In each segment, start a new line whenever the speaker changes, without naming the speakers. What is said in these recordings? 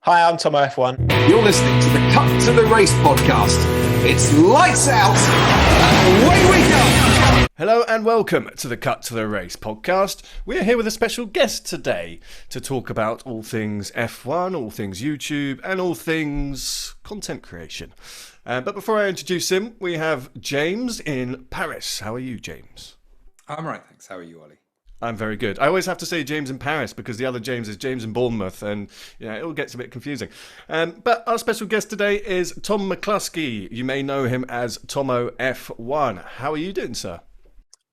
Hi, I'm TommoF1.
You're listening to the Cut to the Race podcast. It's lights out and away we go.
Hello and welcome to the Cut to the Race podcast. We're here with a special guest today to talk about all things F1, all things YouTube, and all things content creation. But before I introduce him, we have James in Paris. How are you, James?
I'm right, thanks. How are you, Ollie?
I'm very good. I always have to say James in Paris because the other James is James in Bournemouth, and it all gets a bit confusing. But our special guest today is Tom McCluskey. You may know him as TommoF1. How are you doing, sir?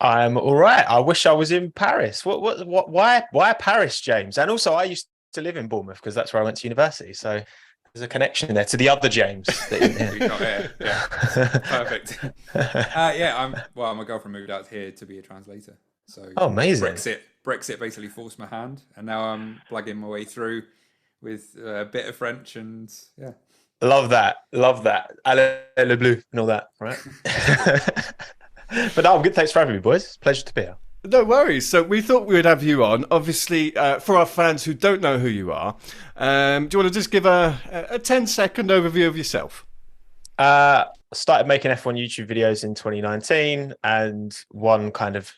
I'm all right. I wish I was in Paris. Why Paris, James? And also, I used to live in Bournemouth because that's where I went to university. So there's a connection there to the other James.
You got it. Yeah, perfect. My girlfriend moved out here to be a translator. So
amazing.
Brexit basically forced my hand, and now I'm plugging my way through with a bit of French, and yeah.
Love that. Allez le bleu and all that, right? But no, I'm good. Thanks for having me, boys. It's a pleasure to be here.
No worries. So we thought we would have you on. Obviously, for our fans who don't know who you are, do you want to just give a 10-second overview of yourself?
I started making F1 YouTube videos in 2019, and one kind of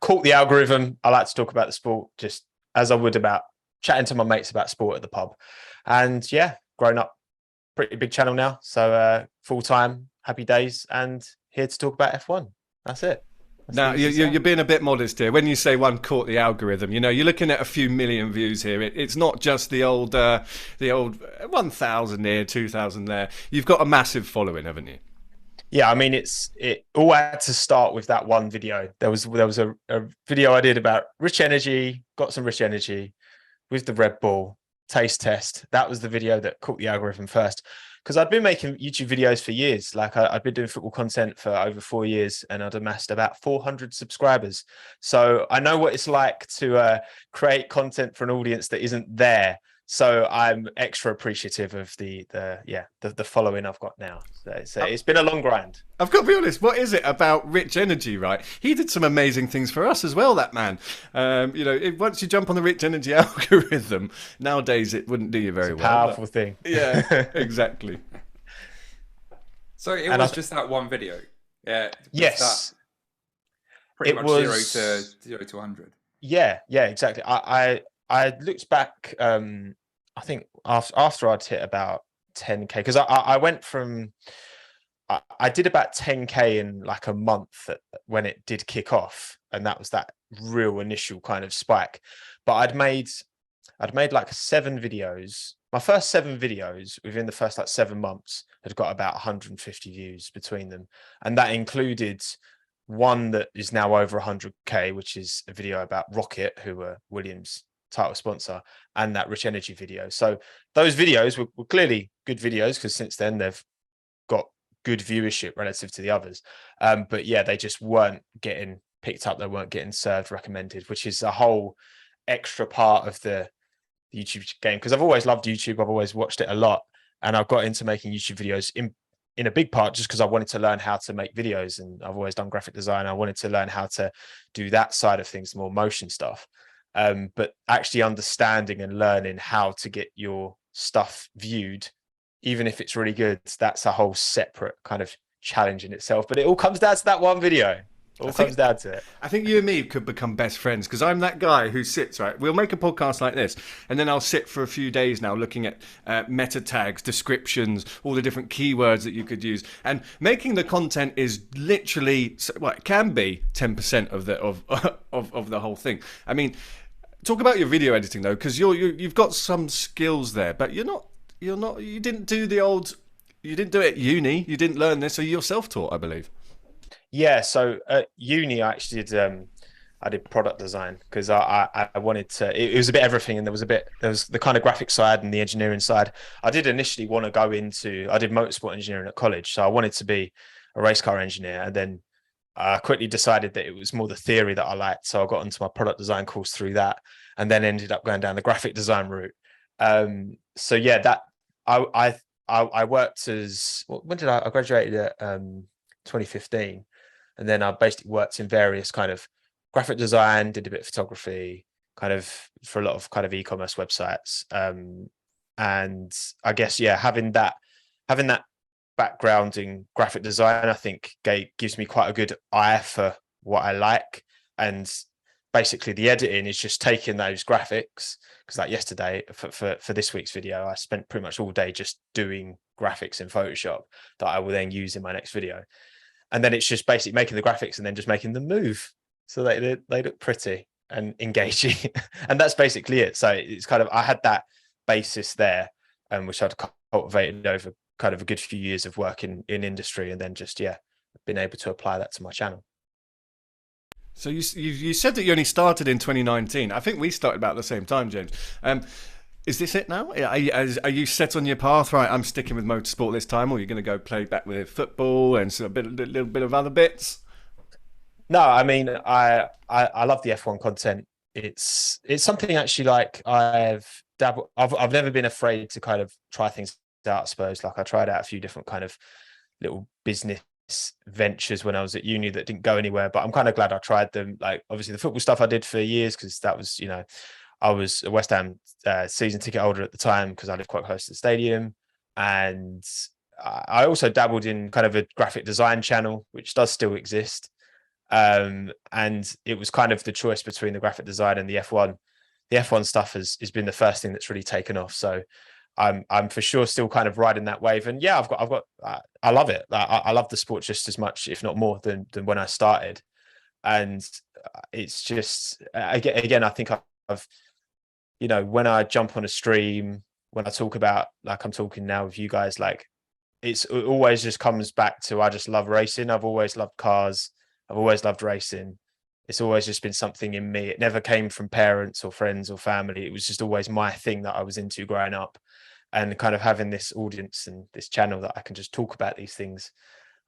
caught the algorithm. I like to talk about the sport just as I would about chatting to my mates about sport at the pub. And yeah, grown up, pretty big channel now. So full-time, happy days, and here to talk about F1. That's it.
Now, you're being a bit modest here. When you say one caught the algorithm, you're looking at a few million views here. It's not just the old 1,000 here, 2,000 there. You've got a massive following, haven't you?
Yeah, I mean, it all had to start with that one video. There was a video I did about rich energy, got some rich energy with the Red Bull taste test. That was the video that caught the algorithm first. Because I'd been making YouTube videos for years. Like I'd been doing football content for over 4 years, and I'd amassed about 400 subscribers. So I know what it's like to create content for an audience that isn't there. So I'm extra appreciative of the following I've got now. So it's been a long grind.
I've got to be honest. What is it about Rich Energy, right? He did some amazing things for us as well, that man. Once you jump on the Rich Energy algorithm, nowadays it wouldn't do you very well.
Powerful thing.
Yeah, exactly.
So it was just that one video. Yeah.
Yes.
Pretty much was 0 to 100. Yeah,
exactly. I looked back, I think after I'd hit about 10K, because I went from, I did about 10K in like a month when it did kick off. And that was that real initial kind of spike. But I'd made like 7 videos. My first 7 videos within the first like 7 months had got about 150 views between them. And that included one that is now over 100K, which is a video about Rocket, who were Williams' title sponsor, and that rich energy video. So those videos were clearly good videos, because since then they've got good viewership relative to the others. But yeah, they just weren't getting picked up. They weren't getting served recommended, which is a whole extra part of the YouTube game. Because I've always loved YouTube. I've always watched it a lot. And I've got into making YouTube videos in a big part just because I wanted to learn how to make videos. And I've always done graphic design. I wanted to learn how to do that side of things, more motion stuff. But actually understanding and learning how to get your stuff viewed, even if it's really good, that's a whole separate kind of challenge in itself. But it all comes down to that one video. Comes down to it.
I think you and me could become best friends, because I'm that guy who sits, right? We'll make a podcast like this, and then I'll sit for a few days now looking at meta tags, descriptions, all the different keywords that you could use. And making the content is literally, well, it can be 10% of the whole thing. I mean, talk about your video editing though, because you've got some skills there, but you didn't do it at uni. You didn't learn this, so you're self-taught, I believe.
Yeah, so at uni I actually did product design, because I wanted to, it was a bit everything, and there was the kind of graphic side and the engineering side. I did initially want to go into, I did motorsport engineering at college, so I wanted to be a race car engineer, and then I quickly decided that it was more the theory that I liked, so I got into my product design course through that, and then ended up going down the graphic design route. So yeah, that I worked as, when did I graduated at 2015, and then I basically worked in various kind of graphic design, did a bit of photography, kind of for a lot of kind of e-commerce websites, And I guess, yeah, having that background in graphic design, I think gives me quite a good eye for what I like. And basically the editing is just taking those graphics, because like yesterday for this week's video, I spent pretty much all day just doing graphics in Photoshop that I will then use in my next video. And then it's just basically making the graphics and then just making them move so they look pretty and engaging. And that's basically it. So it's kind of, I had that basis there, which I'd cultivated over kind of a good few years of work in industry, and then just, yeah, been able to apply that to my channel.
So you said that you only started in 2019. I think we started about the same time, James. Is this it now? Are you set on your path? Right, I'm sticking with motorsport this time, or are you going to go play back with football and a little bit of other bits?
No, I mean, I love the F1 content. It's something actually, like, I've never been afraid to kind of try things out, I suppose. Like, I tried out a few different kind of little business ventures when I was at uni that didn't go anywhere, but I'm kind of glad I tried them. Like, obviously the football stuff I did for years, because that was, you know, I was a West Ham season ticket holder at the time because I lived quite close to the stadium. And I also dabbled in kind of a graphic design channel, which does still exist. And it was kind of the choice between the graphic design and the F1. The F1 stuff has been the first thing that's really taken off. So I'm for sure still kind of riding that wave. And yeah, I love it. I love the sport just as much, if not more, than when I started. And it's just, again, I think I've, you know, when I jump on a stream, when I talk about, like I'm talking now with you guys, like, it always just comes back to, I just love racing. I've always loved cars. I've always loved racing. It's always just been something in me. It never came from parents or friends or family. It was just always my thing that I was into growing up. And kind of having this audience and this channel that I can just talk about these things,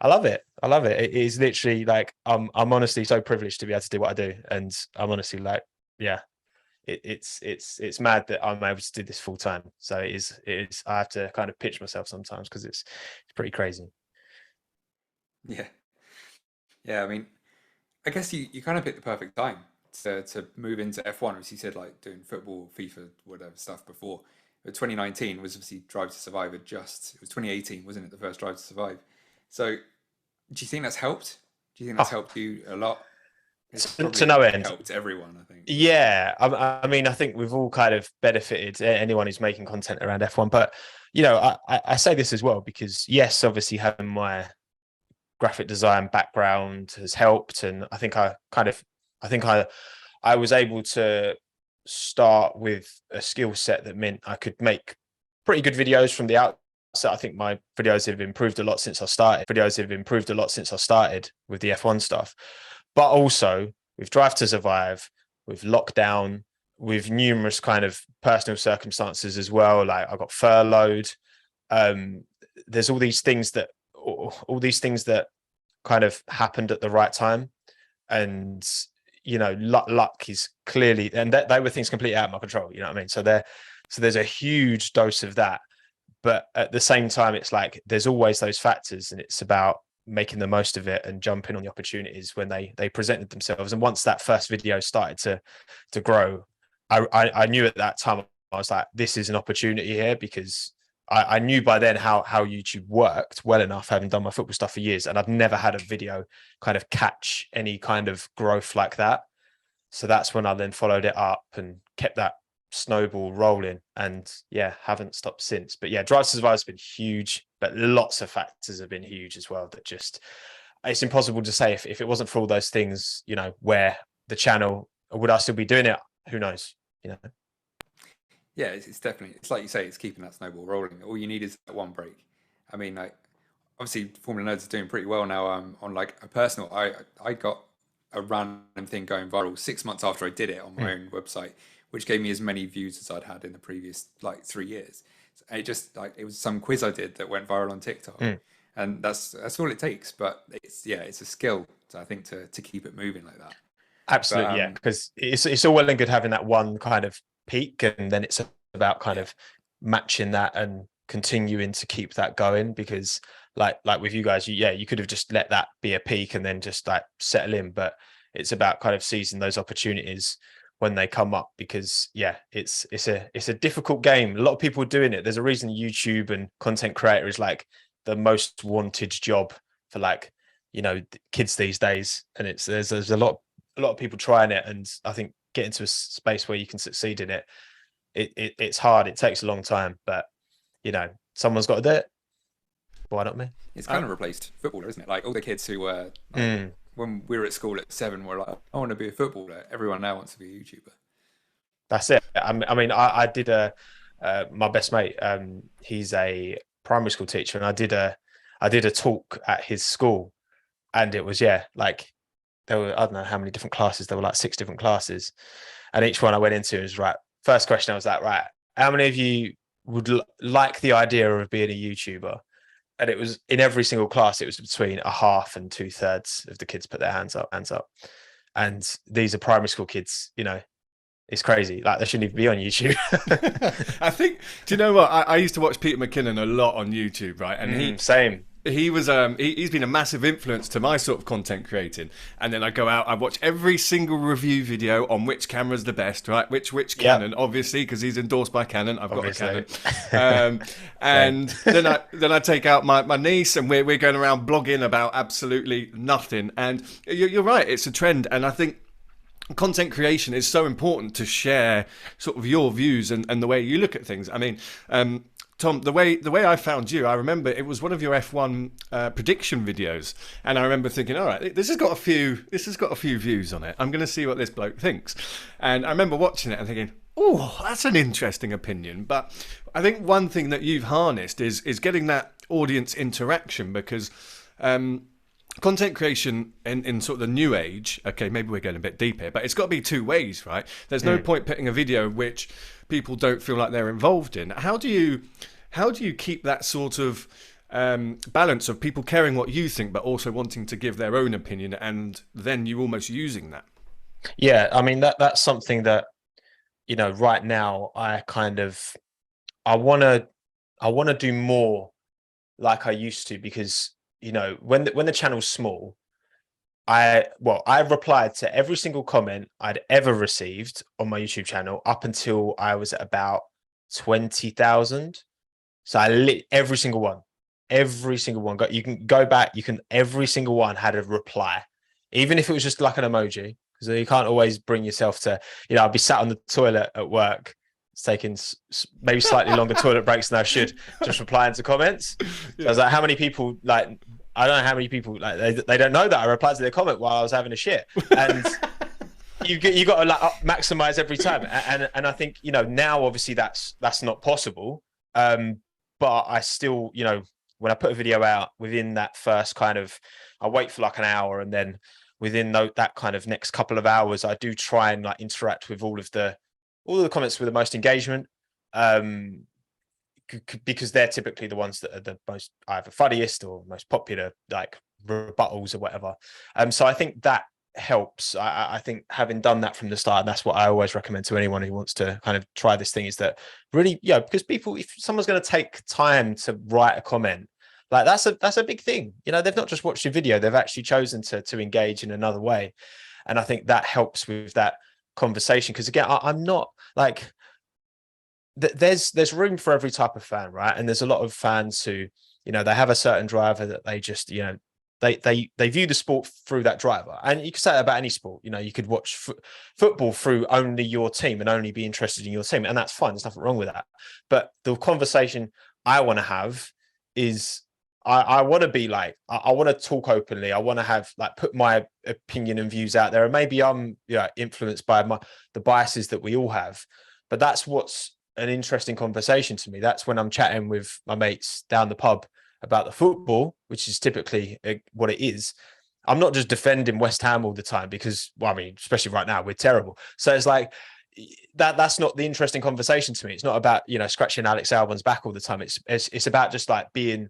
I love it. I love it. It is literally like, I'm honestly so privileged to be able to do what I do. And I'm honestly like, yeah, it's mad that I'm able to do this full time. So it is. I have to kind of pitch myself sometimes because it's pretty crazy.
Yeah. I mean, I guess you kind of picked the perfect time to move into F1, as you said, like doing football, FIFA, whatever stuff before. But 2019 was obviously Drive to Survive. It was 2018, wasn't it? The first Drive to Survive. So, do you think that's helped? Do you think that's helped you a lot?
To no end.
Helped everyone, I think.
Yeah, I mean, I think we've all kind of benefited, anyone who's making content around F1. But, you know, I say this as well because, yes, obviously having my graphic design background has helped, and I think I was able to start with a skill set that meant I could make pretty good videos from the outset. I think my videos have improved a lot since I started. With the F1 stuff. But also with Drive to Survive, with lockdown, with numerous kind of personal circumstances as well. Like, I got furloughed. There's all these things that kind of happened at the right time. And, you know, luck is clearly, and they were things completely out of my control. You know what I mean? So there's a huge dose of that. But at the same time, it's like, there's always those factors, and it's about making the most of it and jumping on the opportunities when they presented themselves. And once that first video started to grow, I knew at that time, I was like, this is an opportunity here, because I knew by then how YouTube worked well enough, having done my football stuff for years, and I've never had a video kind of catch any kind of growth like that. So that's when I then followed it up and kept that snowball rolling, and yeah, haven't stopped since. But yeah, Drive to Survive has been huge, but lots of factors have been huge as well, that just, it's impossible to say if it wasn't for all those things, you know, where the channel, would I still be doing it? Who knows, you know?
Yeah, it's definitely, it's like you say, it's keeping that snowball rolling. All you need is that one break. I mean, like, obviously FormulaNerds is doing pretty well now. On like a personal, I got a random thing going viral 6 months after I did it on my own website, which gave me as many views as I'd had in the previous like 3 years. And it just, like, it was some quiz I did that went viral on TikTok, and that's all it takes. But it's a skill, I think, to keep it moving like that.
Absolutely, yeah, because it's all well and good having that one kind of peak, and then it's about kind of matching that and continuing to keep that going. Because like with you guys, you could have just let that be a peak and then just like settle in, but it's about kind of seizing those opportunities when they come up, because it's a difficult game. A lot of people are doing it. There's a reason YouTube and content creator is like the most wanted job for, like, you know, kids these days. And there's a lot of people trying it, and I think getting to a space where you can succeed in it, it's hard. It takes a long time, but you know, someone's got to do it. Why not me?
It's kind of replaced footballer, isn't it? Like all the kids who were when we were at school at 7 were like, I want to be a footballer. Everyone now wants to be a YouTuber.
That's it. I mean, I did my best mate. He's a primary school teacher, and I did a talk at his school, and it was like there were, I don't know how many different classes. There were like 6 different classes, and each one I went into was right. First question, I was like, right, how many of you would like the idea of being a YouTuber? And it was in every single class, it was between a half and 2/3 of the kids put their hands up. And these are primary school kids, you know, it's crazy. Like, they shouldn't even be on YouTube.
I think, do you know what? I used to watch Peter McKinnon a lot on YouTube, right? And he was he's been a massive influence to my sort of content creating. And then I go out, I watch every single review video on which camera's the best, right? Which Canon, obviously, because he's endorsed by Canon. I've got a Canon. And then I take out my niece, and we're going around blogging about absolutely nothing. And you're right, it's a trend. And I think content creation is so important to share sort of your views and the way you look at things. I mean, Tom, the way I found you, I remember it was one of your F1 prediction videos, and I remember thinking, all right, this has got a few views on it. I'm going to see what this bloke thinks. And I remember watching it and thinking, oh, that's an interesting opinion. But I think one thing that you've harnessed is getting that audience interaction, because content creation in sort of the new age, okay, maybe we're going a bit deep here, but it's got to be 2 ways, right? There's no point putting a video which people don't feel like they're involved in. How do you keep that sort of balance of people caring what you think, but also wanting to give their own opinion, and then you almost using that?
Yeah, I mean, that's something that, you know, right now I want to do more like I used to, because, you know, when the channel's small, I replied to every single comment I'd ever received on my YouTube channel up until I was at about 20,000. So I lit every single one. You can go back. Every single one had a reply, even if it was just like an emoji, because you can't always bring yourself to, you know, I'd be sat on the toilet at work. It's taking maybe slightly longer toilet breaks than I should, just replying to comments. So I was like, how many people, like, I don't know how many people, like, they don't know that I replied to their comment while I was having a shit. And you got to like maximize every time. And I think, you know, now obviously that's not possible. But I still, you know, when I put a video out, within that first kind of, I wait for like an hour, and then within that kind of next couple of hours, I do try and like interact with all of the comments with the most engagement. Because they're typically the ones that are the most either funniest or most popular, like rebuttals or whatever. So I think that helps. I think having done that from the start, and that's what I always recommend to anyone who wants to kind of try this thing, is that really, because people, if someone's going to take time to write a comment, like that's a big thing. You know, they've not just watched your video, they've actually chosen to engage in another way. And I think that helps with that conversation. Because again, I'm not like, there's room for every type of fan, right? And there's a lot of fans who, you know, they have a certain driver that they just, you know, they view the sport through that driver. And you could say that about any sport. You know, you could watch football through only your team and only be interested in your team, and that's fine. There's nothing wrong with that. But the conversation I want to have is, I want to be like, I want to talk openly. I want to have, like, put my opinion and views out there. And maybe I'm, influenced by the biases that we all have, but that's what's an interesting conversation to me. That's when I'm chatting with my mates down the pub about the football, which is typically what it is. I'm not just defending West Ham all the time, because, well, I mean, especially right now, we're terrible. So it's like, that's not the interesting conversation to me. It's not about, scratching Alex Albon's back all the time. It's about just like being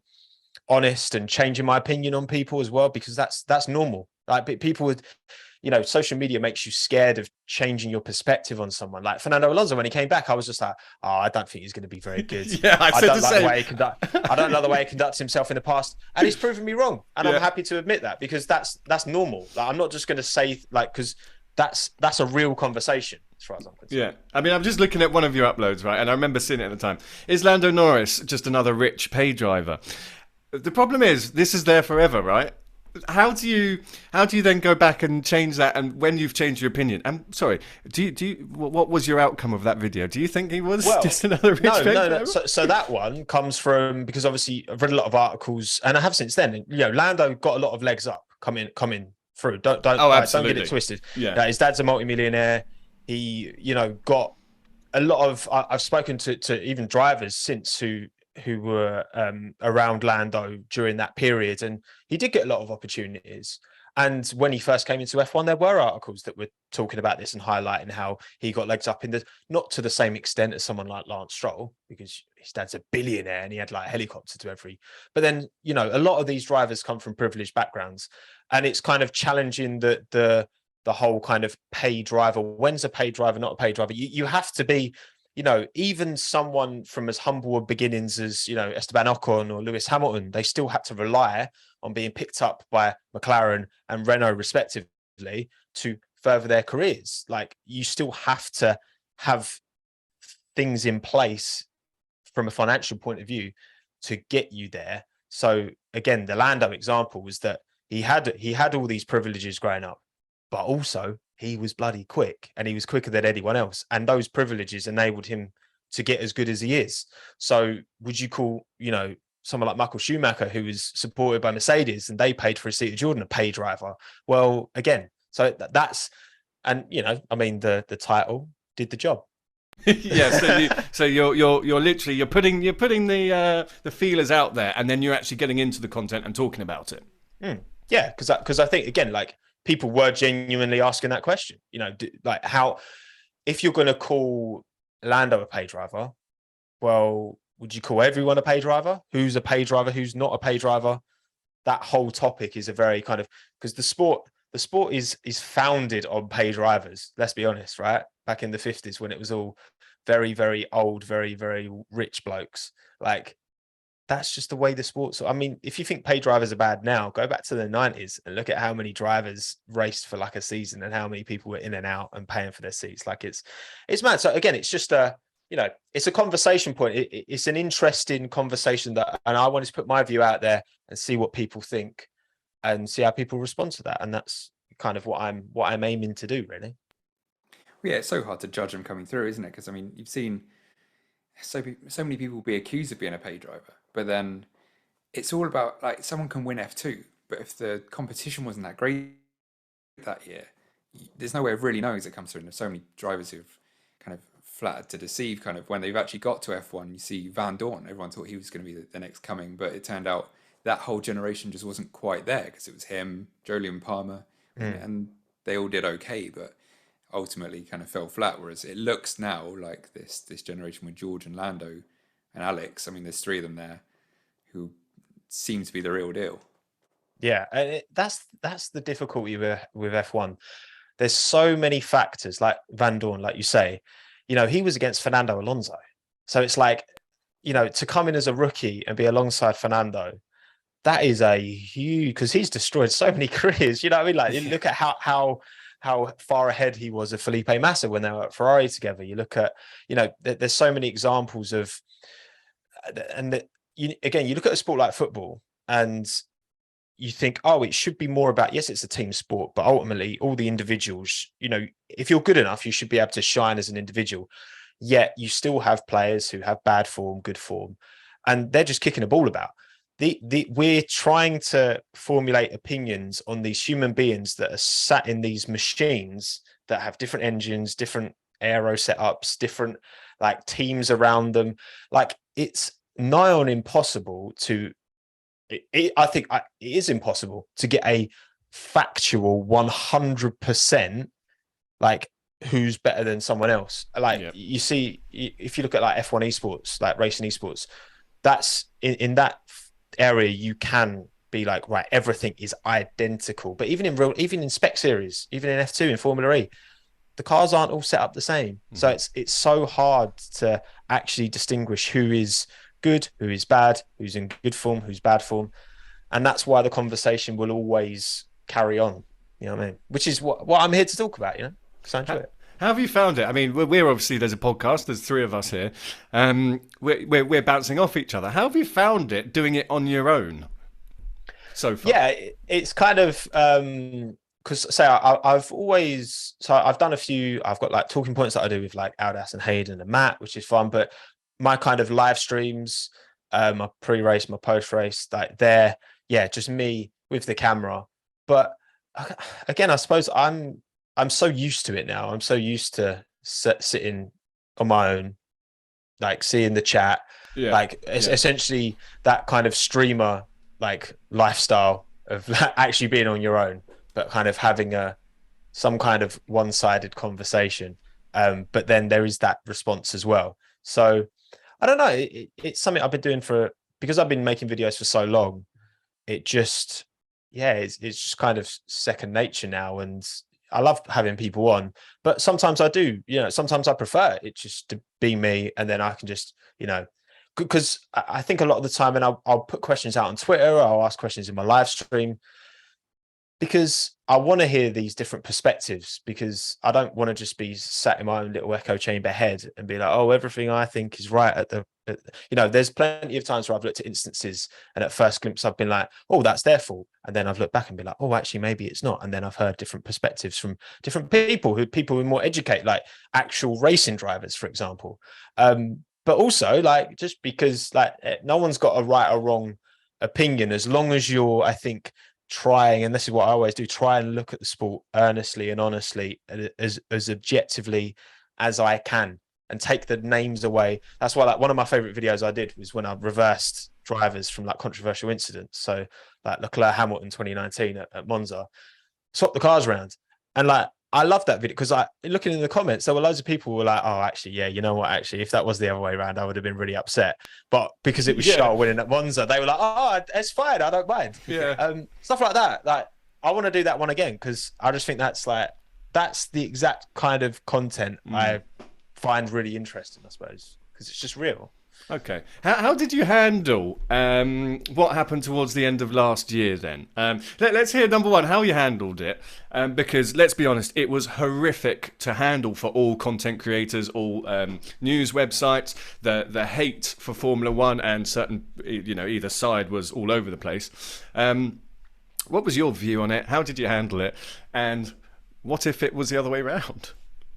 honest and changing my opinion on people as well, because that's normal. Like, people with, social media makes you scared of changing your perspective on someone. Like Fernando Alonso, when he came back, I was just like, oh, I don't think he's going to be very good.
Yeah, I don't like
the way I don't like the way he conducts himself in the past, and he's proven me wrong. And I'm happy to admit that, because that's normal. Like, I'm not just going to say, like, because that's a real conversation. as far as I'm concerned.
Yeah, I mean, I'm just looking at one of your uploads, right, and I remember seeing it at the time. Is Lando Norris just another rich pay driver? The problem is, this is there forever, right? How do you then go back and change that? And when you've changed your opinion, I'm sorry, what was your outcome of that video? Do you think he was just another rich pay driver?
No. So that one comes from, because obviously I've read a lot of articles, and I have since then. Lando got a lot of legs up coming through. Don't get it twisted.
Yeah,
his dad's a multimillionaire. He got a lot of. I've spoken to even drivers since who were around Lando during that period, and he did get a lot of opportunities. And when he first came into F1, there were articles that were talking about this and highlighting how he got legs up not to the same extent as someone like Lance Stroll, because his dad's a billionaire and he had like a helicopter to every. But then, a lot of these drivers come from privileged backgrounds, and it's kind of challenging the whole kind of pay driver. When's a pay driver not a pay driver? You have to be, even someone from as humble beginnings as, Esteban Ocon or Lewis Hamilton, they still had to rely on being picked up by McLaren and Renault respectively to further their careers. Like, you still have to have things in place from a financial point of view to get you there. So again, the Lando example was that he had all these privileges growing up, but also he was bloody quick, and he was quicker than anyone else. And those privileges enabled him to get as good as he is. So would you call, someone like Michael Schumacher, who was supported by Mercedes and they paid for a seat of Jordan, a pay driver? Well, again, so that's, and, the title did the job.
Yeah, so you're literally putting the feelers out there, and then you're actually getting into the content and talking about it.
Yeah, because I think, again, like, people were genuinely asking that question. How, if you're going to call Lando a pay driver, well, would you call everyone a pay driver? Who's a pay driver? Who's not a pay driver? That whole topic is a very kind of, because the sport is founded on pay drivers. Let's be honest, right? Back in the 50s, when it was all very, very old, very, very rich blokes. Like, that's just the way the sports. I mean, if you think pay drivers are bad now, go back to the 90s and look at how many drivers raced for like a season and how many people were in and out and paying for their seats. Like, it's mad. So again, it's just it's a conversation point. It's an interesting conversation and I wanted to put my view out there and see what people think and see how people respond to that. And that's kind of what I'm aiming to do, really.
Yeah, it's so hard to judge them coming through, isn't it? Because, I mean, you've seen so many people be accused of being a pay driver, but then it's all about, like, someone can win F2, but if the competition wasn't that great that year, there's no way of really knowing as it comes through. And there's so many drivers who've kind of flattered to deceive, kind of when they've actually got to F1. You see Van Dorn, everyone thought he was going to be the next coming, but it turned out that whole generation just wasn't quite there, because it was him, Jolyon Palmer, and they all did okay, but ultimately kind of fell flat. Whereas it looks now like this generation with George and Lando and Alex, I mean, there's three of them there who seem to be the real deal.
Yeah, and that's the difficulty with F1. There's so many factors, like Van Dorn, like you say, he was against Fernando Alonso. So it's like, to come in as a rookie and be alongside Fernando, that is a huge, because he's destroyed so many careers. You know what I mean? Like, you look at how far ahead he was of Felipe Massa when they were at Ferrari together. You look at, there's so many examples of, and you look at a sport like football and you think, oh, it should be more about, yes, it's a team sport, but ultimately all the individuals, if you're good enough, you should be able to shine as an individual. Yet you still have players who have bad form, good form, and they're just kicking a ball about. We're trying to formulate opinions on these human beings that are sat in these machines that have different engines, different aero setups, different like teams around them. Like, it's nigh on impossible to, I think it is impossible to get a factual 100% like who's better than someone else. Like, you see, if you look at like F1 esports, like racing esports, that's in that area, you can be like, right, everything is identical. But even in spec series, even in F2, in Formula E, the cars aren't all set up the same. So it's so hard to actually distinguish who is good, who is bad, who's in good form, who's bad form. And that's why the conversation will always carry on. You know what I mean? Which is what I'm here to talk about, because I enjoy it.
How have you found it? I mean, we're obviously, there's a podcast, there's three of us here. We're bouncing off each other. How have you found it doing it on your own so far?
Yeah, it's kind of because I've done a few. I've got like talking points that I do with like Aldas and Hayden and Matt, which is fun. But my kind of live streams, my pre-race, my post-race, like just me with the camera. But again, I suppose I'm so used to it now. I'm so used to sitting on my own, like seeing the chat, essentially that kind of streamer like lifestyle of actually being on your own, but kind of having some kind of one-sided conversation. But then there is that response as well. So I don't know. It's something I've been doing because I've been making videos for so long. It just, it's just kind of second nature now. And I love having people on, but sometimes I do, sometimes I prefer it just to be me. And then I can just, because I think a lot of the time, and I'll put questions out on Twitter, or I'll ask questions in my live stream, because I want to hear these different perspectives, because I don't want to just be sat in my own little echo chamber head and be like, oh, everything I think is right there's plenty of times where I've looked at instances and at first glimpse I've been like, oh, that's their fault. And then I've looked back and been like, oh, actually, maybe it's not. And then I've heard different perspectives from different people who are more educated, like actual racing drivers, for example. But also, like, just because like no one's got a right or wrong opinion, as long as you're, I think, trying, and this is what I always do, try and look at the sport earnestly and honestly, as objectively as I can, and take the names away. That's why, like, one of my favorite videos I did was when I reversed drivers from like controversial incidents. So like Leclerc Hamilton 2019 at Monza, swapped the cars around, and like I love that video because looking in the comments, there were loads of people who were like, oh, actually, yeah, you know what? Actually, if that was the other way around, I would have been really upset. But because it was Charles winning at Monza, they were like, oh, it's fine. I don't mind.
Yeah.
Stuff like that. Like, I want to do that one again, because I just think that's the exact kind of content I find really interesting, I suppose, because it's just real.
Okay. How did you handle what happened towards the end of last year then? Let's hear, number one, how you handled it. Because let's be honest, it was horrific to handle for all content creators, all news websites. The hate for Formula One and certain, either side was all over the place. What was your view on it? How did you handle it? And what if it was the other way around?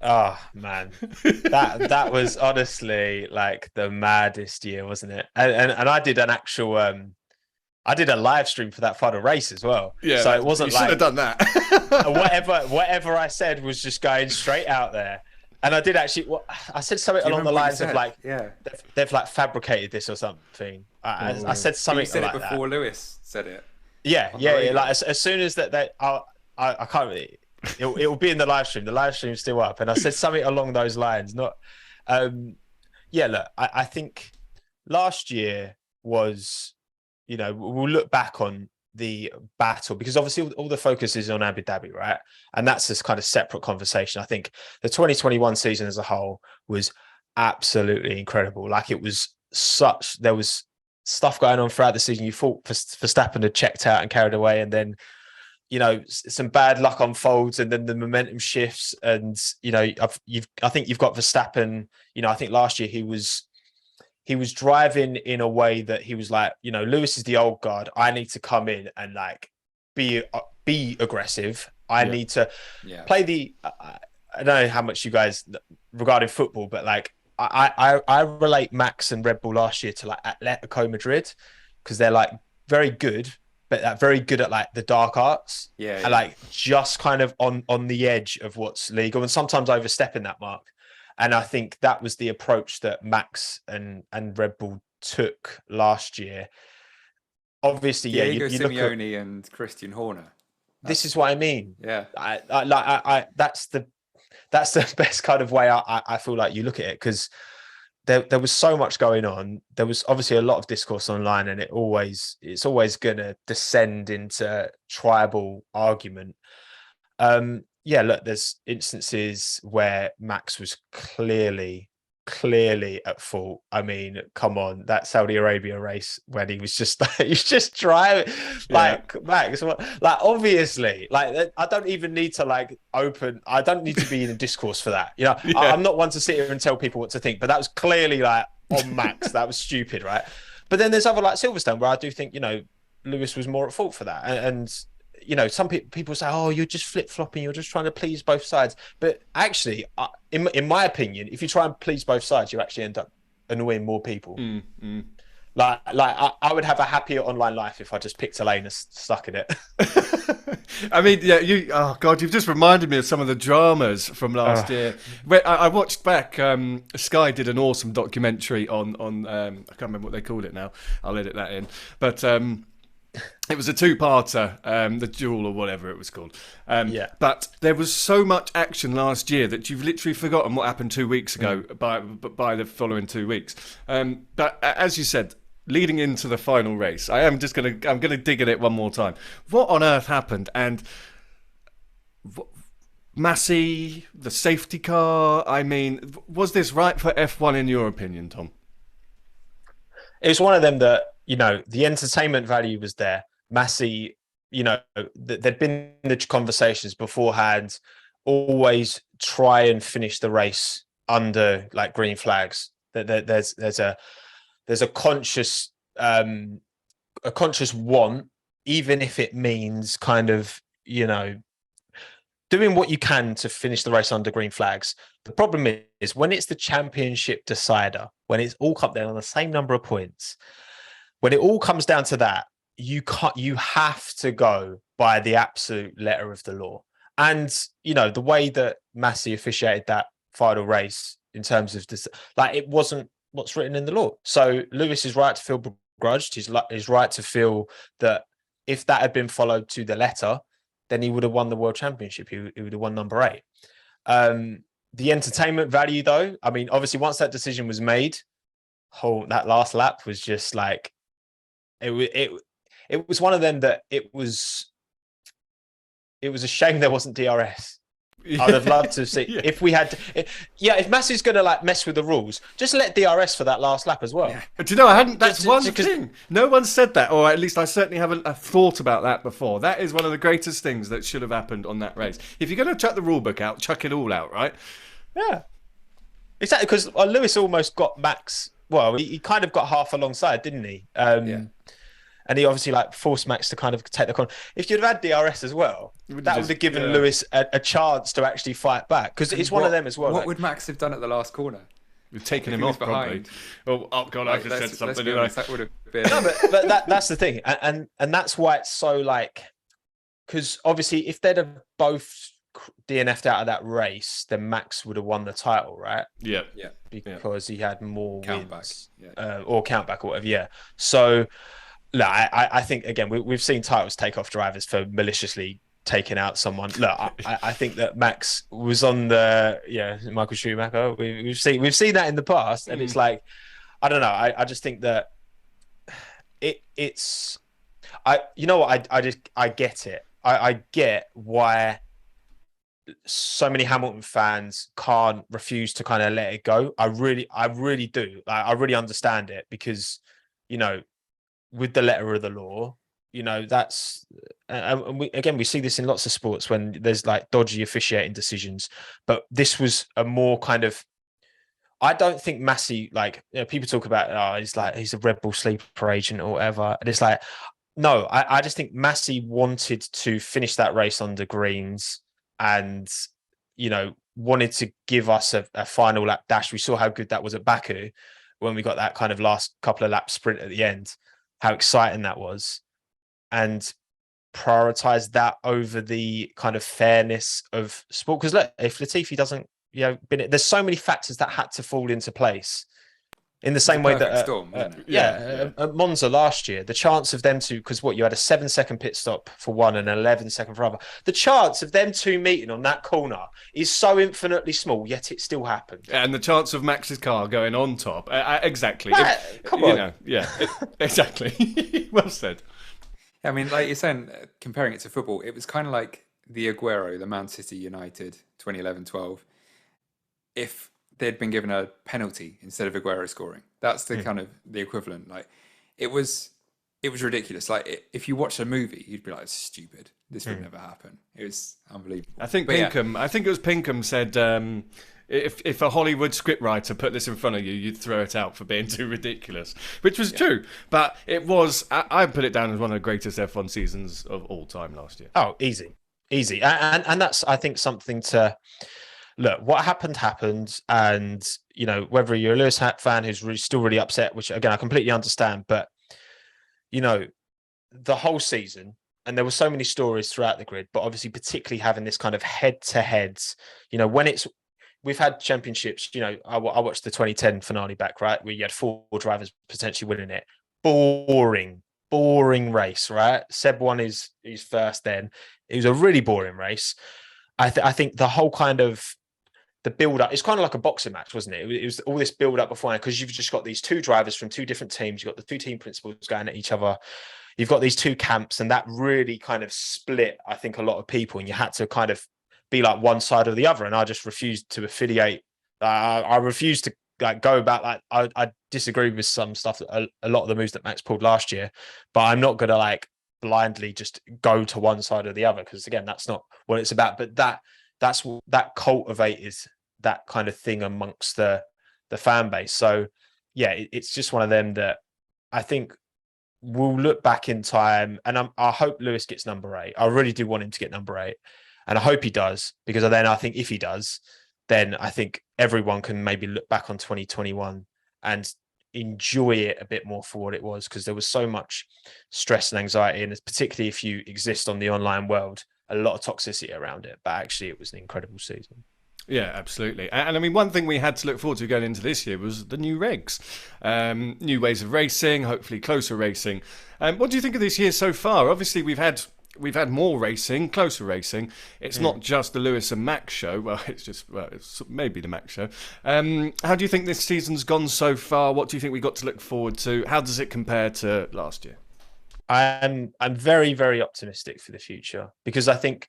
Oh man, that was honestly like the maddest year, wasn't it? And I did an actual I did a live stream for that final race as well.
Yeah,
so it wasn't
you should have done that.
whatever I said was just going straight out there. And I did actually. I said something along the lines of like, they've like fabricated this or something. I said something.
You said
like
it before
that.
Lewis said it.
Yeah. Like as soon as I can't really. It will be in the live stream. The live stream's still up, and I said something along those lines. Look, I think last year was, we'll look back on the battle, because obviously all the focus is on Abu Dhabi, right? And that's this kind of separate conversation. I think the 2021 season as a whole was absolutely incredible. Like, there was stuff going on throughout the season. You thought Verstappen had checked out and carried away, and then some bad luck unfolds, and then the momentum shifts, and I think you've got Verstappen. I think last year he was driving in a way that he was like, Lewis is the old guard. I need to come in and like be aggressive. I need to play the. I don't know how much you guys regarding football, but like I relate Max and Red Bull last year to like Atletico Madrid, because they're like very good, but very good at like the dark arts, and like just kind of on the edge of what's legal, and sometimes overstepping that mark. And I think that was the approach that Max and Red Bull took last year. Obviously,
Diego Simeone and Christian Horner.
This is what I mean.
Yeah,
I that's the best kind of way I feel like you look at it, because there was so much going on. There was obviously a lot of discourse online, and it's always going to descend into tribal argument. Look, there's instances where Max was clearly clearly at fault. I mean, come on, that Saudi Arabia race when he was just he's just driving like Max, like obviously, like I don't even need to I don't need to be in a discourse for that. You know, I'm not one to sit here and tell people what to think, but that was clearly like on Max. That was stupid, right? But then there's other like Silverstone where I do think, you know, Lewis was more at fault for that, and you know, some people say, "Oh, you're just flip-flopping. You're just trying to please both sides." But actually, in my opinion, if you try and please both sides, you actually end up annoying more people. Like I would have a happier online life if I just picked a lane and stuck in it.
I mean, yeah, oh God, you've just reminded me of some of the dramas from last year. I watched back, Sky did an awesome documentary on I can't remember what they called it now. I'll edit that in. But it was a two-parter, the Duel or whatever it was called. But there was so much action last year that you've literally forgotten what happened 2 weeks ago by the following 2 weeks. But as you said, leading into the final race, I'm gonna dig at it one more time. What on earth happened? And Massey, the safety car. I mean, was this right for F1 in your opinion, Tom?
It was one of them that, you know, the entertainment value was there. Massey, you know, there'd been the conversations beforehand, always try and finish the race under like green flags. There's a conscious want, even if it means kind of, you know, doing what you can to finish the race under green flags. The problem is when it's the championship decider, when it's all come down on the same number of points, when it all comes down to that, you have to go by the absolute letter of the law. And, you know, the way that Massey officiated that final race in terms of this, like, it wasn't what's written in the law. So Lewis is right to feel begrudged. He's right to feel that if that had been followed to the letter, then he would have won the world championship. He would have won number 8. The entertainment value, though, I mean, obviously, once that decision was made, that last lap was just like, it was one of them that it was a shame there wasn't DRS. I'd have loved to see if we had. If Massey's going to like mess with the rules, just let DRS for that last lap as well.
Yeah. But you know, I hadn't. That's one thing. No one said that, or at least I certainly haven't thought about that before. That is one of the greatest things that should have happened on that race. If you're going to chuck the rule book out, chuck it all out, right?
Yeah, exactly. Because Lewis almost got Max. Well, he kind of got half alongside, didn't he? And he obviously like forced Max to kind of take the corner. If you'd have had DRS as well, that would have given Lewis a chance to actually fight back. Because it's one of them as well.
What would Max have done at the last corner?
We've taken him off probably. Oh God, I just said something.
That would have been.
No, but that's the thing, and that's why it's so like, because obviously if they'd have both DNF'd out of that race, then Max would have won the title, right?
Yeah.
Because he had more wins,
or
countback or whatever. Yeah. So. Look, I think, again, we've seen titles take off drivers for maliciously taking out someone. Look, I think that Max was on Michael Schumacher. We've seen that in the past, and it's like, I don't know. I just think that it's you know what, I get it. I get why so many Hamilton fans can't refuse to kind of let it go. I really do. I really understand it because, you know, with the letter of the law, you know, that's and we see this in lots of sports when there's like dodgy officiating decisions, but this was a more kind of, I don't think Massey, like, you know, people talk about he's a Red Bull sleeper agent or whatever, and it's like, no, I just think Massey wanted to finish that race under greens and, you know, wanted to give us a final lap dash. We saw how good that was at Baku when we got that kind of last couple of lap sprint at the end, how exciting that was, and prioritize that over the kind of fairness of sport. Because look, if Latifi doesn't, you know, there's so many factors that had to fall into place. In the same way that at Monza last year, the chance of them two, because you had a 7-second pit stop for one and an 11-second for other. The chance of them two meeting on that corner is so infinitely small, yet it still happened.
And the chance of Max's car going on top, exactly.
Come on,
you know, exactly. Well said.
I mean, like you're saying, comparing it to football, it was kind of like the Man City United 2011-12. If they'd been given a penalty instead of Aguero scoring. That's the kind of the equivalent. Like it was ridiculous. Like if you watch a movie, you'd be like, it's stupid. This would never happen. It was unbelievable.
I think Pinkham, I think it was Pinkham said, if a Hollywood scriptwriter put this in front of you, you'd throw it out for being too ridiculous, which was true. But it was, I put it down as one of the greatest F1 seasons of all time last year.
Oh, easy. And that's, I think, something to look, what happened. And, you know, whether you're a Lewis fan who's still really upset, which again, I completely understand, but, you know, the whole season, and there were so many stories throughout the grid, but obviously particularly having this kind of head-to-heads, you know, when we've had championships, you know, I watched the 2010 finale back, right, where you had 4 drivers potentially winning it. Boring race, right? Seb won his first then. It was a really boring race. I think the whole kind of the build-up, it's kind of like a boxing match, wasn't it? It was all this build-up beforehand, because you've just got these 2 drivers from 2 different teams. You've got the 2 team principals going at each other. You've got these 2 camps, and that really kind of split, I think, a lot of people, and you had to kind of be like one side or the other. And I just refused to affiliate. I refused to like go about like, I disagree with some stuff, a lot of the moves that Max pulled last year, but I'm not going to like blindly just go to one side or the other, because again, that's not what it's about. But that cultivated that kind of thing amongst the fan base. So yeah, it's just one of them that I think we'll look back in time, and I hope Lewis gets number 8. I really do want him to get number 8, and I hope he does, because then I think if he does, then I think everyone can maybe look back on 2021 and enjoy it a bit more for what it was, because there was so much stress and anxiety, and particularly if you exist on the online world, a lot of toxicity around it. But actually, it was an incredible season.
Yeah, absolutely. And I mean, one thing we had to look forward to going into this year was the new regs, new ways of racing, hopefully closer racing. What do you think of this year so far? Obviously, we've had more racing, closer racing. It's not just the Lewis and Max show. Well, it's maybe the Max show. How do you think this season's gone so far? What do you think we got to look forward to? How does it compare to last year?
I'm very, very optimistic for the future, because I think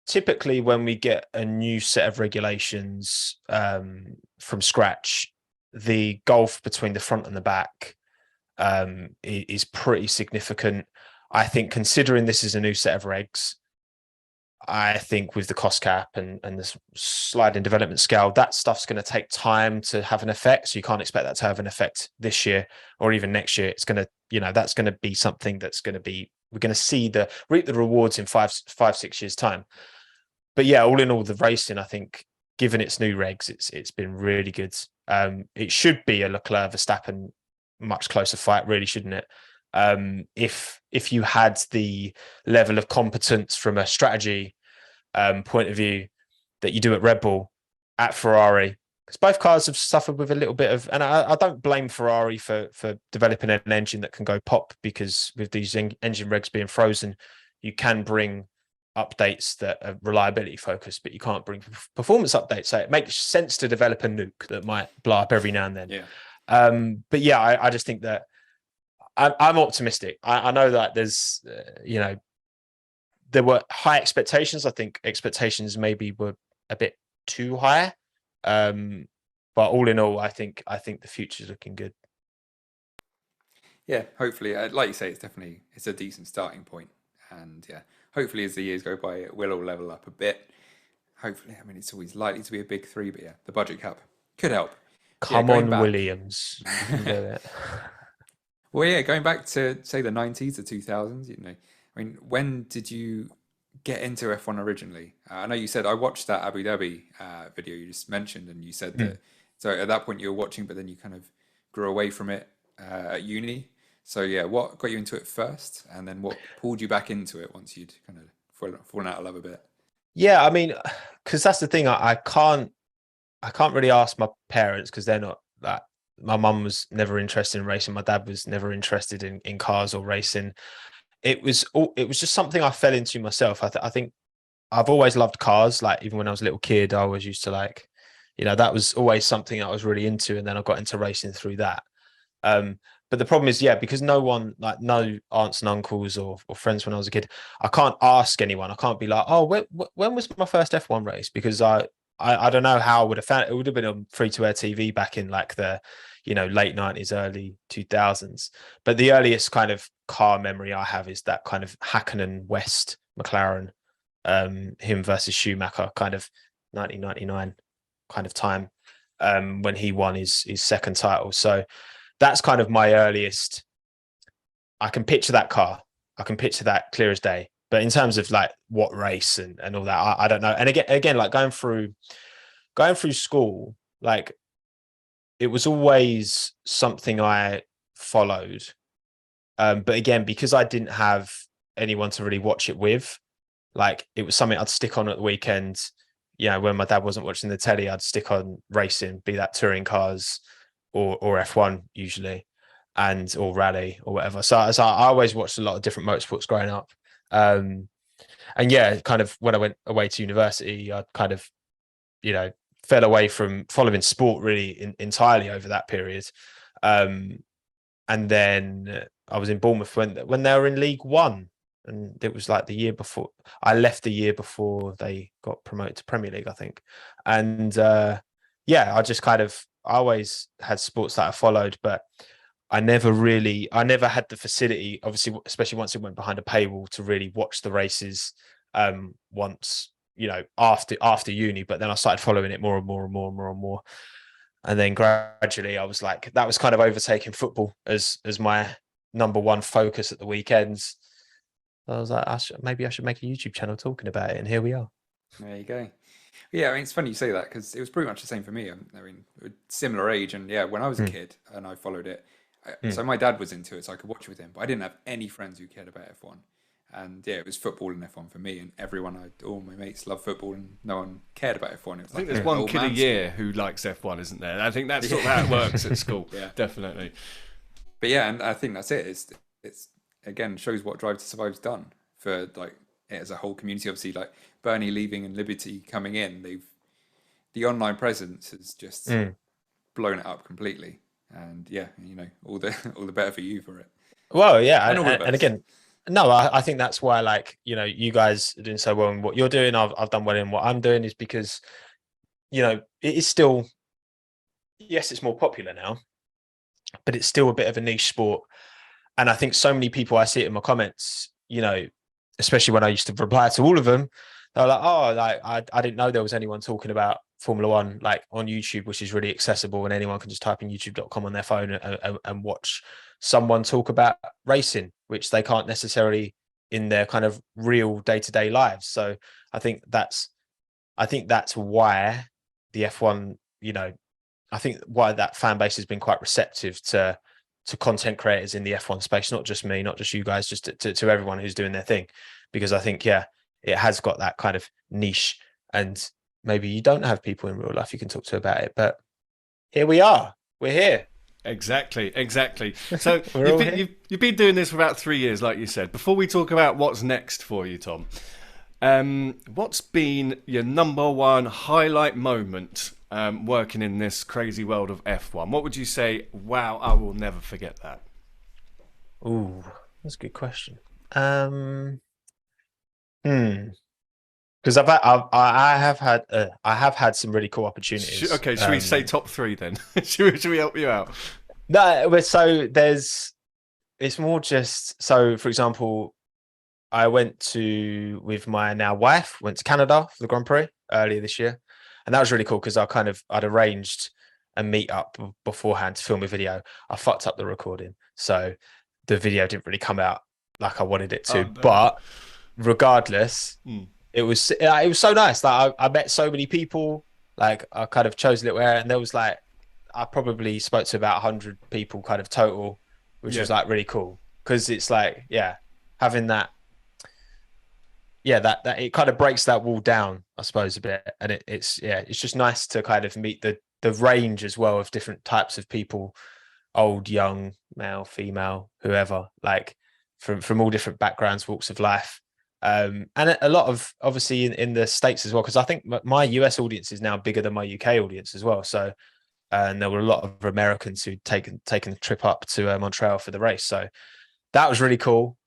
typically when we get a new set of regulations from scratch, the gulf between the front and the back is pretty significant. I think considering this is a new set of regs, I think with the cost cap and the sliding development scale, that stuff's going to take time to have an effect. So you can't expect that to have an effect this year or even next year. It's going to, you know, that's going to be something that's going to be, we're going to see reap the rewards in 5-6 years time. But yeah, all in all, the racing, I think, given its new regs, it's been really good. It should be a Leclerc Verstappen much closer fight, really, shouldn't it? If you had the level of competence from a strategy point of view that you do at Red Bull, at Ferrari, because both cars have suffered with a little bit of, and I don't blame Ferrari for developing an engine that can go pop, because with these engine regs being frozen, you can bring updates that are reliability focused, but you can't bring performance updates. So it makes sense to develop a nuke that might blow up every now and then.
Yeah.
But yeah, I just think that I'm optimistic. I know that there's, you know, there were high expectations. I think expectations maybe were a bit too high. But all in all, I think the future's looking good.
Yeah, hopefully, like you say, it's a decent starting point. And yeah, hopefully as the years go by, it will all level up a bit. Hopefully, I mean, it's always likely to be a big 3, but yeah, the budget cap could help.
Come on, Williams.
Well, yeah, going back to, say, the 90s, the 2000s, you know, I mean, when did you get into F1 originally? I know you said, I watched that Abu Dhabi video you just mentioned, and you said that, so at that point you were watching, but then you kind of grew away from it at uni. So yeah, what got you into it first, and then what pulled you back into it once you'd kind of fallen out of love a bit?
Yeah, I mean, because that's the thing, I can't really ask my parents, because they're not that. My mum was never interested in racing. My dad was never interested in cars or racing. It was just something I fell into myself. I think I've always loved cars. Like even when I was a little kid, I always used to like, you know, that was always something I was really into. And then I got into racing through that. But the problem is, yeah, because no one, like no aunts and uncles or friends when I was a kid, I can't ask anyone. I can't be like, oh, when was my first F1 race? Because I I don't know how I would have found it. It would have been on free-to-air TV back in like the, late 90s, early 2000s. But the earliest kind of car memory I have is that kind of Hakkinen West McLaren, him versus Schumacher, kind of 1999 kind of time, when he won his second title. So that's kind of my earliest. I can picture that car. I can picture that clear as day. But in terms of like what race and all that, I don't know. And again, like going through school, like it was always something I followed. But again, because I didn't have anyone to really watch it with, like it was something I'd stick on at the weekend. When my dad wasn't watching the telly, I'd stick on racing, be that touring cars or F1 usually, or rally or whatever. So I always watched a lot of different motorsports growing up. And yeah, kind of when I went away to university, I kind of, fell away from following sport really entirely over that period. And then I was in Bournemouth when they were in League One, and it was like the year before I left, the year before they got promoted to Premier League, I think. And yeah, I always had sports that I followed, but I never had the facility, obviously, especially once it went behind a paywall, to really watch the races once, after uni. But then I started following it more and more and more and more and more. And then gradually I was like, that was kind of overtaking football as my number one focus at the weekends. So I was like, maybe I should make a YouTube channel talking about it. And here we are.
There you go. Yeah, I mean, it's funny you say that because it was pretty much the same for me. I mean, similar age. And yeah, when I was a kid and I followed it, so my dad was into it, so I could watch with him. But I didn't have any friends who cared about F1. And yeah, it was football and F1 for me. And all my mates love football, and no one cared about F1. It was
I think there's one kid a year who likes F1, isn't there? I think that's sort of how it works at school. Yeah, definitely.
But yeah, and I think that's it. It's again shows what Drive to Survive's done for like it as a whole community. Obviously, like Bernie leaving and Liberty coming in, the online presence has just blown it up completely. And yeah, all the better for you for it.
Well, yeah, and again, no, I think that's why, like, you guys are doing so well in what you're doing. I've done well in what I'm doing, is because, it is still, yes, it's more popular now, but it's still a bit of a niche sport. And I think so many people, I see it in my comments, especially when I used to reply to all of them, they're like, oh, like I didn't know there was anyone talking about Formula One like on YouTube, which is really accessible, and anyone can just type in youtube.com on their phone and watch someone talk about racing, which they can't necessarily in their kind of real day-to-day lives. So I think that's why the F1, I think why that fan base has been quite receptive to content creators in the F1 space, not just me, not just you guys, just to everyone who's doing their thing. Because I think, yeah, it has got that kind of niche, and maybe you don't have people in real life you can talk to about it, but here we are. We're here.
Exactly. So you've been doing this for about 3 years, like you said. Before we talk about what's next for you, Tom, what's been your number one highlight moment working in this crazy world of F1? What would you say, wow, I will never forget that?
Ooh, that's a good question. Because I have had some really cool opportunities.
Okay, should we say top three then? should we help you out?
No, so it's more just, so for example, I went with my now wife, went to Canada for the Grand Prix earlier this year. And that was really cool because I'd arranged a meet up beforehand to film a video. I fucked up the recording, so the video didn't really come out like I wanted it to. But regardless, it was so nice. Like I met so many people. Like I kind of chose a little area, and there was like I probably spoke to about 100 people kind of total, which was like really cool because it's like having that. Yeah, that it kind of breaks that wall down, I suppose, a bit, and it's just nice to kind of meet the range as well of different types of people, old, young, male, female, whoever, like from all different backgrounds, walks of life, and a lot of obviously in the States as well, because I think my US audience is now bigger than my UK audience as well. So, and there were a lot of Americans who'd taken the trip up to Montreal for the race, so that was really cool.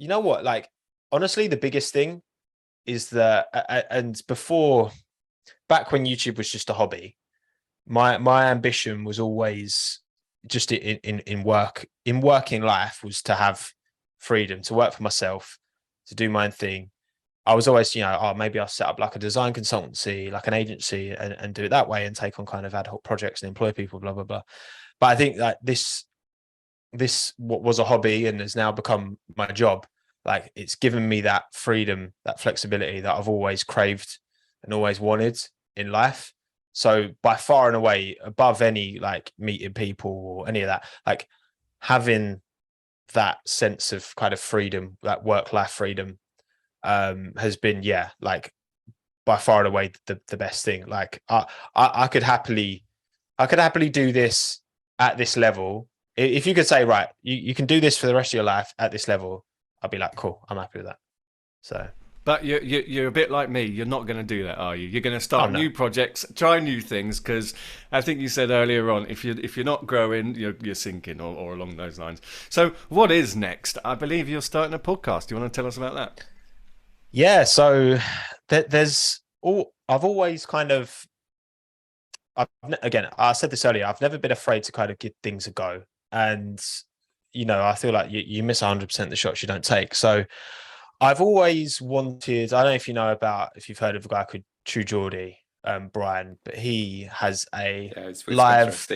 You know what? Like, honestly, the biggest thing is that, and before, back when YouTube was just a hobby, my ambition was always just in working life was to have freedom to work for myself, to do my own thing. I was always, maybe I'll set up like a design consultancy, like an agency, and do it that way and take on kind of ad hoc projects and employ people, blah, blah, blah. But I think that this what was a hobby and has now become my job. Like, it's given me that freedom, that flexibility that I've always craved and always wanted in life. So by far and away, above any like meeting people or any of that, like having that sense of kind of freedom, that work-life freedom, has been, like by far and away the best thing. Like I could happily do this at this level. If you could say, right, you can do this for the rest of your life at this level, I'd be like, cool, I'm happy with that. So,
but you're a bit like me. You're not going to do that, are you? You're going to start new projects, try new things, because I think you said earlier on, if you're not growing, you're sinking, or along those lines. So, what is next? I believe you're starting a podcast. Do you want to tell us about that?
Yeah. So I've always kind of, again, I said this earlier, I've never been afraid to kind of give things a go. And, I feel like you miss 100% the shots you don't take. So I've always wanted, I don't know if if you've heard of a guy called True Geordie, Brian, but he has a live.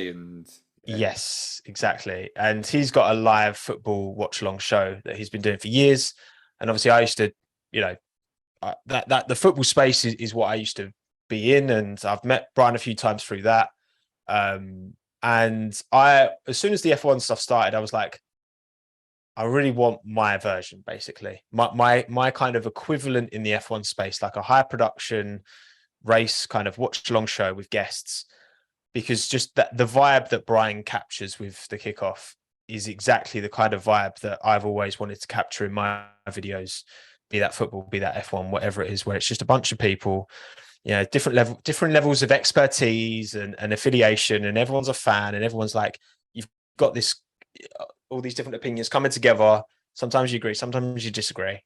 Yes, exactly. And he's got a live football watch along show that he's been doing for years. And obviously I used to, that the football space is what I used to be in. And I've met Brian a few times through that. And as soon as the F1 stuff started, I was like, I really want my version, basically. My kind of equivalent in the F1 space, like a high production race kind of watch along show with guests, because just the vibe that Brian captures with the kickoff is exactly the kind of vibe that I've always wanted to capture in my videos, be that football, be that F1, whatever it is, where it's just a bunch of people, different levels of expertise and affiliation, and everyone's a fan, and everyone's like, you've got this, all these different opinions coming together. Sometimes you agree, sometimes you disagree.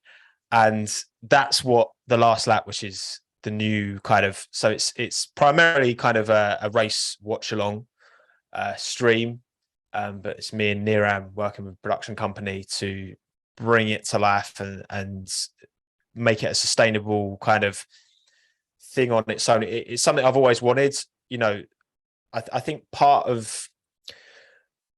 And that's what the last lap, which is the new kind of, so it's primarily kind of a race watch along stream. But it's me and Niram working with a production company to bring it to life and make it a sustainable kind of thing on its own. It's something I've always wanted. I think part of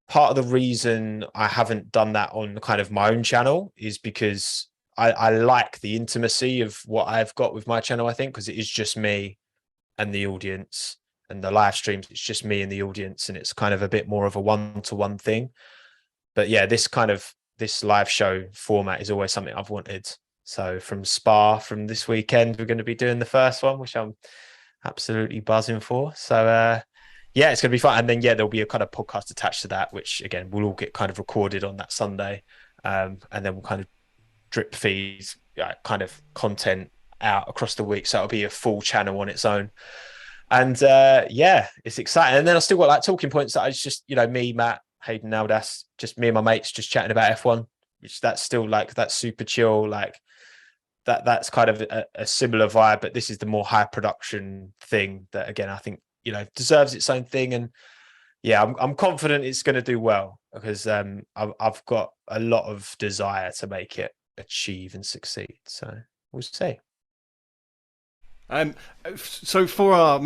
the reason I haven't done that on kind of my own channel is because I like the intimacy of what I've got with my channel, I think, because it is just me and the audience, and the live streams, it's just me and the audience, and it's kind of a bit more of a one-to-one thing. But yeah, this live show format is always something I've wanted. So from Spa, from this weekend, we're going to be doing the first one, which I'm absolutely buzzing for. So yeah, it's going to be fun. And then, there'll be a kind of podcast attached to that, which again, will all get kind of recorded on that Sunday. And then we'll kind of drip feeds, kind of content out across the week. So it'll be a full channel on its own. And it's exciting. And then I still got like talking points that I just, me, Matt, Hayden, Aldas, just me and my mates just chatting about F1, which that's still like, that's super chill. Like that's kind of a similar vibe, but this is the more high production thing that, again, I think, deserves its own thing. And I'm confident it's going to do well, because I've got a lot of desire to make it achieve and succeed. So we'll see.
So for our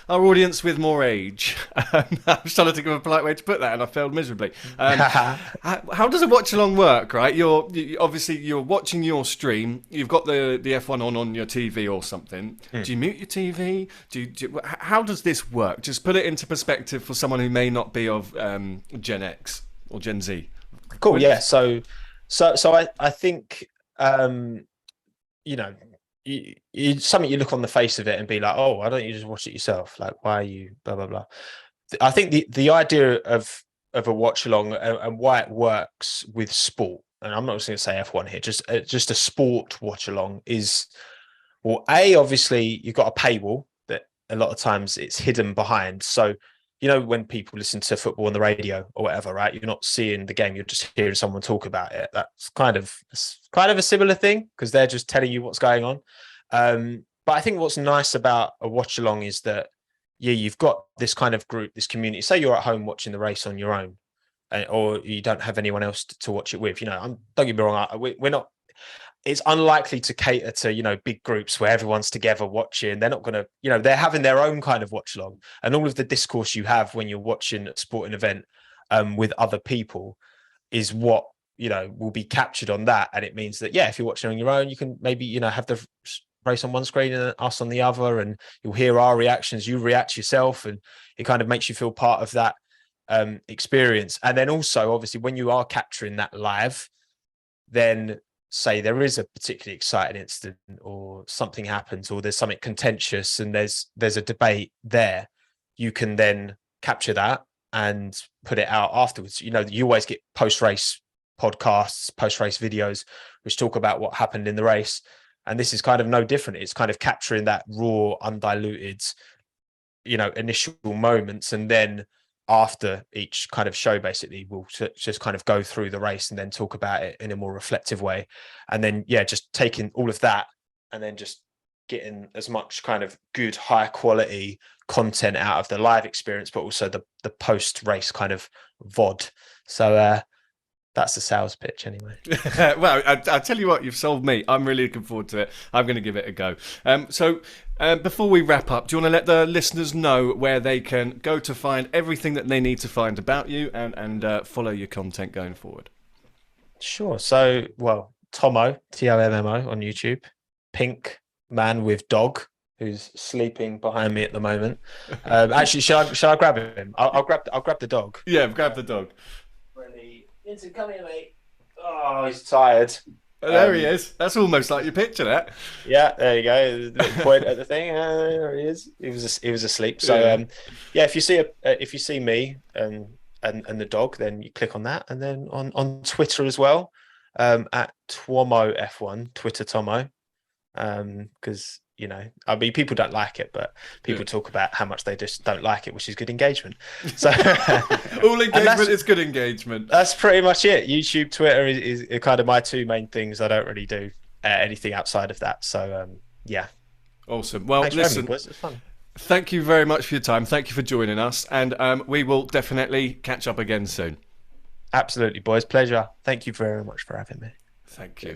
audience with more age, I was trying to think of a polite way to put that, and I failed miserably. How does a watch along work? Right, obviously you're watching your stream. You've got the F1 on your TV or something. Do you mute your TV? How does this work? Just put it into perspective for someone who may not be of Gen X or Gen Z.
Cool. Yeah. So I think it's something you look on the face of it and be like, oh, why don't you just watch it yourself? Like, why are you blah blah blah? I think the idea of a watch along and why it works with sport, and I'm not just going to say F1 here, just a sport watch along is, well, obviously you've got a paywall that a lot of times it's hidden behind. So you know, when people listen to football on the radio or whatever, right? You're not seeing the game, you're just hearing someone talk about it. That's kind of a similar thing, because they're just telling you what's going on. But I think what's nice about a watch along is that, yeah, you've got this kind of group, this community. Say you're at home watching the race on your own, or you don't have anyone else to watch it with. You know, don't get me wrong, we're not. It's unlikely to cater to, you know, big groups where everyone's together watching. They're not going to, you know, they're having their own kind of watch along, and all of the discourse you have when you're watching a sporting event with other people is what, you know, will be captured on that. And it means that, yeah, if you're watching on your own, you can maybe, you know, have the race on one screen and us on the other, and you'll hear our reactions, you react yourself, and it kind of makes you feel part of that experience. And then also, obviously, when you are capturing that live, then say there is a particularly exciting incident, or something happens, or there's something contentious and there's a debate there, you can then capture that and put it out afterwards. You know, you always get post-race podcasts, post-race videos, which talk about what happened in the race. And this is kind of no different. It's kind of capturing that raw, undiluted, you know, initial moments. And then after each kind of show, basically, we'll just kind of go through the race and then talk about it in a more reflective way. And then, yeah, just taking all of that and then just getting as much kind of good, high quality content out of the live experience, but also the post-race kind of VOD. So that's the sales pitch anyway.
Well, I tell you what, you've sold me. I'm really looking forward to it. I'm going to give it a go. So before we wrap up, do you want to let the listeners know where they can go to find everything that they need to find about you and follow your content going forward?
Sure. So, well, Tommo, Tommo on YouTube, Pink Man with Dog, who's sleeping behind me at the moment. Actually, shall I grab him? I'll grab the dog.
Yeah, grab the dog.
Ready? Vincent, come here, mate. Oh, he's tired.
Oh, there he is. That's almost like your picture, that.
Yeah, there you go. The point at the thing. There he is. He was asleep. So yeah, if you see me and the dog, then you click on that, and then on Twitter as well, at TommoF1, Twitter Tommo, because, you know, I mean, people don't like it, but people talk about how much they just don't like it, which is good engagement. So
all engagement is good engagement.
That's pretty much it. YouTube, Twitter is kind of my two main things. I don't really do anything outside of that. So yeah.
Awesome. Well, listen,
it's fun.
Thank you very much for your time. Thank you for joining us, and we will definitely catch up again soon.
Absolutely, boys. Pleasure. Thank you very much for having me.
Thank you.